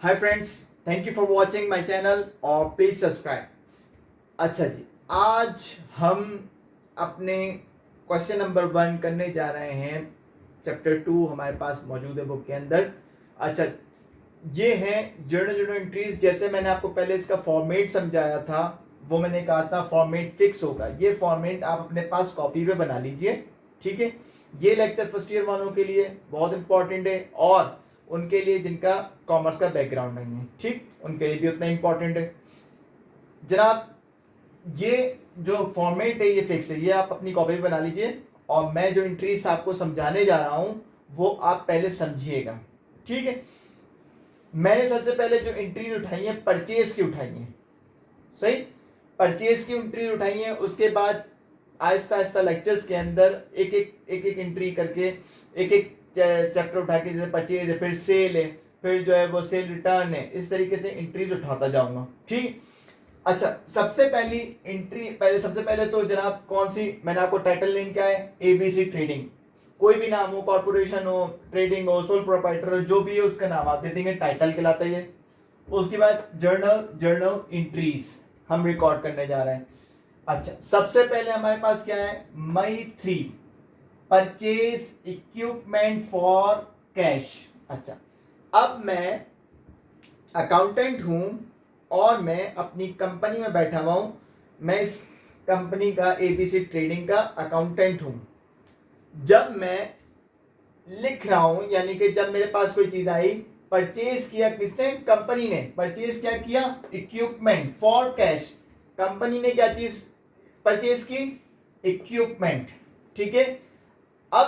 Hi friends, thank you for watching my channel और please subscribe. अच्छा जी, आज हम अपने क्वेश्चन नंबर 1 करने जा रहे हैं। चैप्टर 2 हमारे पास मौजूद है बुक के अंदर। अच्छा, ये है जर्नल एंट्रीज। जैसे मैंने आपको पहले इसका फॉर्मेट समझाया था, वो मैंने कहा था फॉर्मेट फिक्स होगा। ये फॉर्मेट आप अपने पास कॉपी पे बना लीजिए, ठीक है। ये लेक्चर फर्स्ट ईयर वालों के लिए बहुत इंपॉर्टेंट है और उनके लिए जिनका कॉमर्स का बैकग्राउंड नहीं है, ठीक, उनके लिए भी उतना इंपॉर्टेंट है। जनाब, ये जो फॉर्मेट है ये फिक्स है, ये आप अपनी कॉपी पे बना लीजिए और मैं जो एंट्रीज आपको समझाने जा रहा हूं वो आप पहले समझिएगा, ठीक है। मैंने सबसे पहले जो एंट्रीज उठाई है परचेज की उठाई है, सही, परचेज की एंट्रीज उठाई है। उसके बाद आहिस्ता आहिस्ता लेक्चर्स के अंदर एक एक एंट्री करके एक एक चैप्टर उठा के, जैसे परचेज है, फिर सेल है, फिर जो है वो सेल रिटर्न है, इस तरीके से एंट्रीज उठाता जाऊंगा, ठीक। अच्छा, सबसे पहले तो जनाब कौन सी, मैंने आपको टाइटल नेम क्या है, एबीसी ट्रेडिंग। कोई भी नाम हो, कॉर्पोरेशन हो, ट्रेडिंग हो, सोल प्रोप्राइटर हो, जो भी है उसका नाम आप दे देंगे, टाइटल कहलाता है। उसके बाद जर्नल एंट्रीज हम रिकॉर्ड करने जा रहे हैं। अच्छा, सबसे पहले हमारे पास क्या है, मई 3 परचेज इक्विपमेंट फॉर कैश। अच्छा, अब मैं अकाउंटेंट हूं और मैं अपनी कंपनी में बैठा हुआ हूं। मैं इस कंपनी का एबीसी ट्रेडिंग का अकाउंटेंट हूं। जब मैं लिख रहा हूं, यानी कि जब मेरे पास कोई चीज आई, परचेज किया किसने, कंपनी ने। परचेज क्या किया, इक्विपमेंट फॉर कैश। कंपनी ने क्या चीज परचेज की, इक्विपमेंट, ठीक है। अब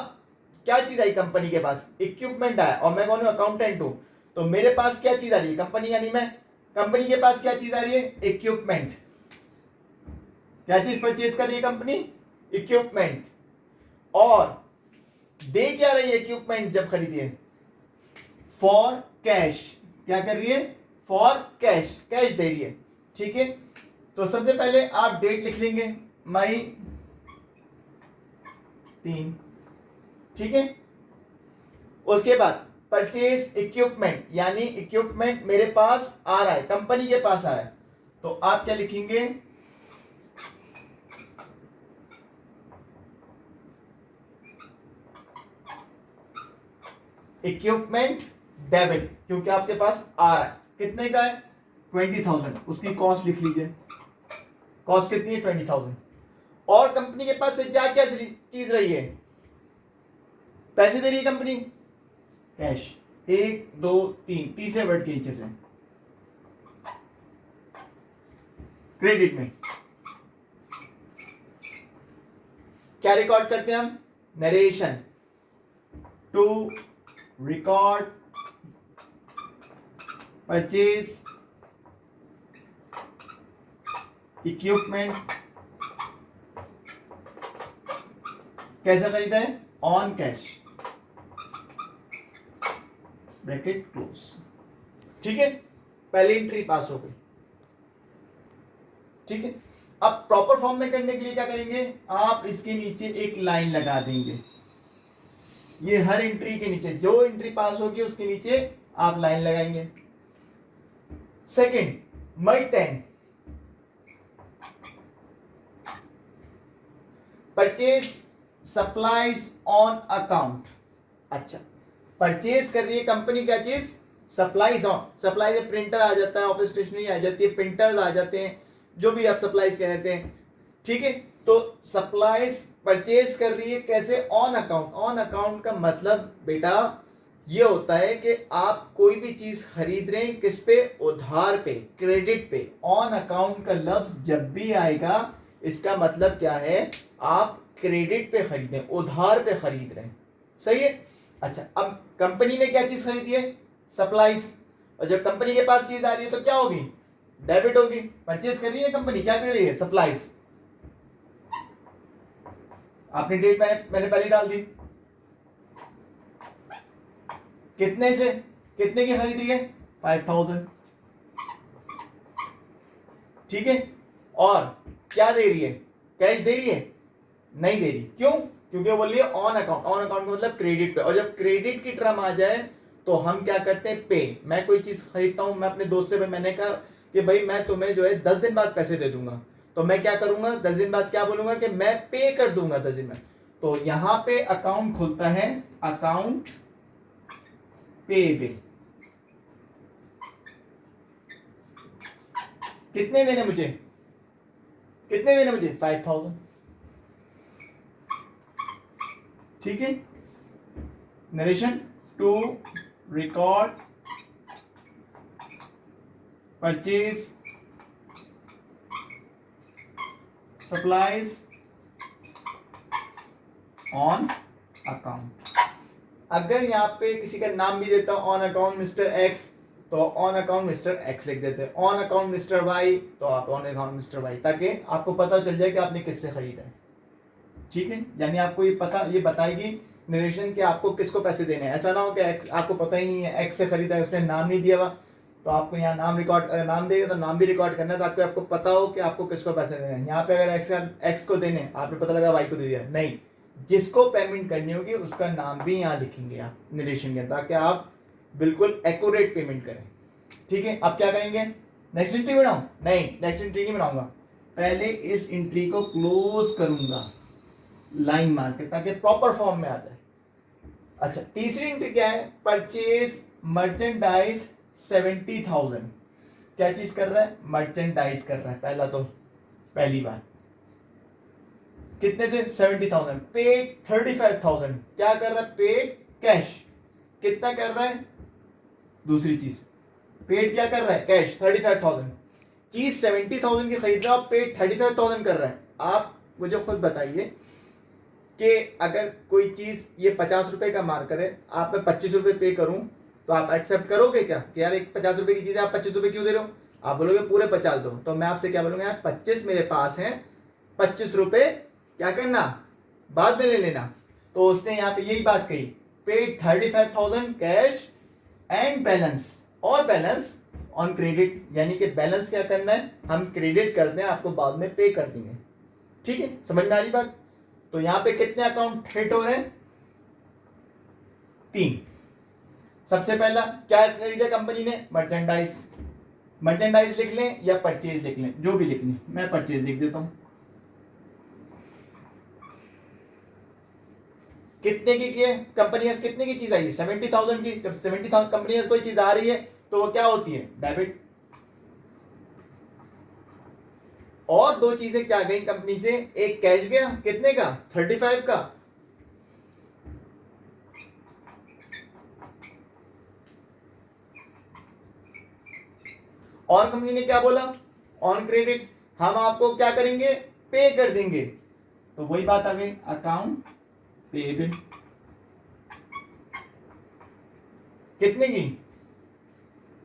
क्या चीज आई कंपनी के पास, इक्विपमेंट आया, और मैं कौन हूं, अकाउंटेंट हूं। तो मेरे पास क्या चीज आ रही है, कंपनी यानी मैं, कंपनी के पास क्या चीज आ रही है, इक्विपमेंट। क्या चीज परचेज कर रही है कंपनी, इक्विपमेंट। और दे क्या रही है इक्विपमेंट जब खरीदी है, फॉर कैश। क्या कर रही है, फॉर कैश, कैश दे रही है, ठीक है। तो सबसे पहले आप डेट लिख लेंगे, मई 3, ठीक है। उसके बाद परचेज इक्विपमेंट, यानी इक्विपमेंट मेरे पास आ रहा है, कंपनी के पास आ रहा है, तो आप क्या लिखेंगे, इक्विपमेंट डेबिट, क्योंकि आपके पास आ रहा है। कितने का है, 20,000। उसकी कॉस्ट लिख लीजिए, कॉस्ट कितनी है, 20,000। और कंपनी के पास से जा क्या चीज रही है, पैसे दे रही है कंपनी, कैश। 1 2 3, तीसरे वर्ड के नीचे से क्रेडिट में क्या रिकॉर्ड करते हैं हम, narration, to record purchase equipment. कैसे खरीदा है, ऑन कैश, ब्रैकेट क्लोज, ठीक है। पहली एंट्री पास हो गई, ठीक है। अब प्रॉपर फॉर्म में करने के लिए क्या करेंगे, आप इसके नीचे एक लाइन लगा देंगे। ये हर एंट्री के नीचे, जो एंट्री पास होगी उसके नीचे आप लाइन लगाएंगे। Second, May 10 purchase supplies on account. अच्छा, परचेज कर रही है कंपनी क्या चीज, सप्लाईज ऑन। सप्लाईज प्रिंटर आ जाता है, ऑफिस स्टेशनरी आ जाती है, प्रिंटर्स आ जाते हैं, जो भी आप सप्लाईज कहते हैं, ठीक है। तो सप्लाईज परचेज कर रही है कैसे, ऑन अकाउंट। ऑन अकाउंट का मतलब बेटा ये होता है कि आप कोई भी चीज खरीद रहे हैं, किस पे, उधार पे, क्रेडिट पे। ऑन अकाउंट का लफ्ज जब भी आएगा इसका मतलब क्या है, आप क्रेडिट पे खरीदें, उधार पे खरीद रहे हैं, सही है। अच्छा, अब कंपनी ने क्या चीज खरीदी है, सप्लाईज, और जब कंपनी के पास चीज आ रही है तो क्या होगी, डेबिट होगी। परचेज कर रही है कंपनी, क्या कर रही है, सप्लाईज। आपने डेट मैंने पहले डाल दी, कितने से, कितने की खरीद रही है, 5,000, ठीक है। और क्या दे रही है, कैश दे रही है, नहीं दे रही, क्यों, क्योंकि वो बोल रही है ऑन अकाउंट। ऑन अकाउंट का मतलब क्रेडिट पे, और जब क्रेडिट की टर्म आ जाए तो हम क्या करते हैं, पे। मैं कोई चीज खरीदता हूं, मैं अपने दोस्त से, मैंने कहा कि भाई मैं तुम्हें जो है 10 दिन बाद पैसे दे दूंगा, तो मैं क्या करूंगा, 10 दिन बाद क्या बोलूंगा कि मैं पे कर दूंगा 10 दिन में। तो यहां पे अकाउंट खुलता है, अकाउंट पेबल। कितने देने मुझे, कितने देने मुझे, 5000। ठीक है। Narration to record purchase supplies on account. अगर यहाँ पे किसी का नाम भी देता हूं ऑन अकाउंट मिस्टर एक्स, तो ऑन अकाउंट मिस्टर एक्स लिख देते हैं। ऑन अकाउंट मिस्टर वाई, तो आप ऑन अकाउंट मिस्टर वाई, ताकि आपको पता चल जाए कि आपने किससे खरीदा है। ठीक है, यानी आपको ये पता, ये बताएगी नरेशन कि आपको किसको पैसे देने हैं। ऐसा ना हो कि एक्स आपको पता ही नहीं है, एक्स से खरीदा है, उसने नाम नहीं दिया हुआ, तो आपको यहाँ नाम रिकॉर्ड, नाम देगा तो नाम भी रिकॉर्ड करना है, ताकि आपको पता हो कि आपको किसको पैसे देने हैं। यहाँ पे अगर एक्स को देने, आपने पता लगा वाई को दे दिया, नहीं, जिसको पेमेंट करनी होगी उसका नाम भी यहाँ लिखेंगे आप नरेशन के, ताकि आप बिल्कुल एक्यूरेट पेमेंट करें। ठीक है, अब क्या करेंगे, नेक्स्ट एंट्री बनाऊं, नहीं नेक्स्ट एंट्री नहीं बनाऊंगा, पहले इस एंट्री को क्लोज करूंगा लाइन मार के, ताकि प्रॉपर फॉर्म में आ जाए। अच्छा, तीसरी एंट्री क्या है, परचेज मर्चेंडाइज 70,000। क्या चीज कर रहा है, मर्चेंडाइज कर रहा है। पहला तो पहली बात, कितने से, 70,000। पेड 35,000। क्या कर रहा है, पेड कैश। कितना कर रहा है, दूसरी चीज, पेड क्या कर रहा है, कैश 35,000। चीज 70,000 की खरीद रहा है, पेड 35,000 कर रहा है। आप मुझे खुद बताइए कि अगर कोई चीज ये 50 रुपए का मार्कर है, आप मैं 25 रुपए पे करूं, तो आप एक्सेप्ट करोगे क्या कि यार एक 50 रुपए की चीज है, आप 25 रुपए क्यों दे रहे हो? आप बोलोगे पूरे 50 दो। तो मैं आपसे क्या बोलूंगा, यार 25 मेरे पास है, 25 रुपए क्या करना, बाद में ले लेना। तो उसने यहाँ पे यही बात कही, पेड 35,000 कैश एंड बैलेंस, और बैलेंस ऑन क्रेडिट, यानी कि बैलेंस क्या करना है, हम क्रेडिट कर दें, आपको बाद में पे कर देंगे। ठीक है, समझ में आ रही बात? तो यहां पे कितने अकाउंट हिट हो रहे हैं, 3। सबसे पहला क्या खरीदा कंपनी ने, मर्चेंडाइज। मर्चेंडाइज लिख लें या परचेज लिख लें, जो भी लिख लें, मैं परचेज लिख देता हूं। कितने की है कंपनी, कितने की चीज आई है, 70,000 की। जब 70,000 कंपनी कोई चीज आ रही है तो वो क्या होती है, डेबिट। और 2 चीजें क्या गई कंपनी से, एक कैश गया, कितने का, 35 का, और कंपनी ने क्या बोला, ऑन क्रेडिट, हम आपको क्या करेंगे, पे कर देंगे। तो वही बात आ गई, अकाउंट पेबल। कितने की,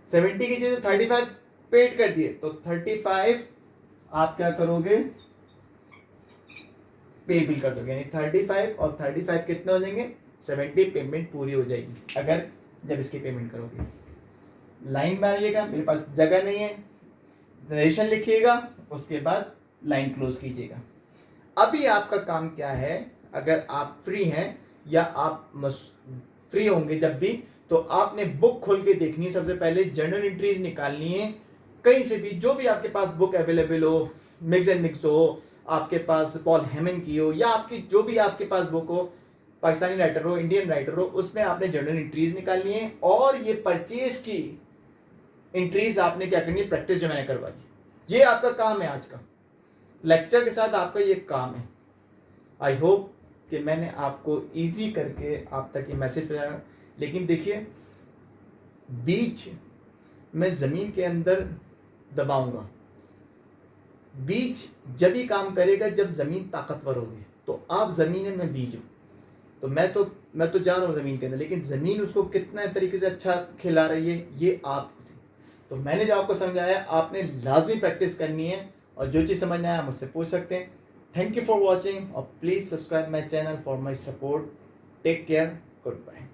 70 की चीज 35 पेड कर दिए, तो 35 आप क्या करोगे, पेबल कर दोगे, यानी 35 और 35 कितने हो जाएंगे, 70 पेमेंट पूरी हो जाएगी अगर जब इसकी पेमेंट करोगे। लाइन मारिएगा, मेरे पास जगह नहीं है, नरेशन लिखिएगा, उसके बाद लाइन क्लोज कीजिएगा। अभी आपका काम क्या है, अगर आप फ्री हैं या आप फ्री होंगे जब भी, तो आपने बुक खोल के देखनी है। सबसे पहले जर्नल एंट्रीज निकालनी है, कहीं से भी, जो भी आपके पास बुक अवेलेबल हो, मिक्स एंड मिक्स हो, आपके पास पॉल हेमन की हो, या आपकी जो भी आपके पास बुक हो, पाकिस्तानी राइटर हो, इंडियन राइटर हो, उसमें आपने जर्नल एंट्रीज निकालनी है। और ये परचेज की एंट्रीज आपने क्या करनी है, प्रैक्टिस जो मैंने करवा दी, ये आपका काम है आज का लेक्चर के साथ, आपका ये काम है। आई होप कि मैंने आपको इजी करके आप तक ये मैसेज पहुंचाया। लेकिन देखिए, बीज मैं जमीन के अंदर दबाऊंगा, बीज जब ही काम करेगा जब जमीन ताकतवर होगी। तो आप जमीन में बीज हो, तो मैं तो जा रहा हूँ जमीन के अंदर, लेकिन जमीन उसको कितना तरीके से अच्छा खिला रही है, ये आप। तो मैंने जो आपको समझाया, आपने लाजमी प्रैक्टिस करनी है, और जो चीज़ समझ में आया मुझसे पूछ सकते हैं। थैंक यू फॉर वॉचिंग, और please subscribe my channel for my support. Take care, good bye.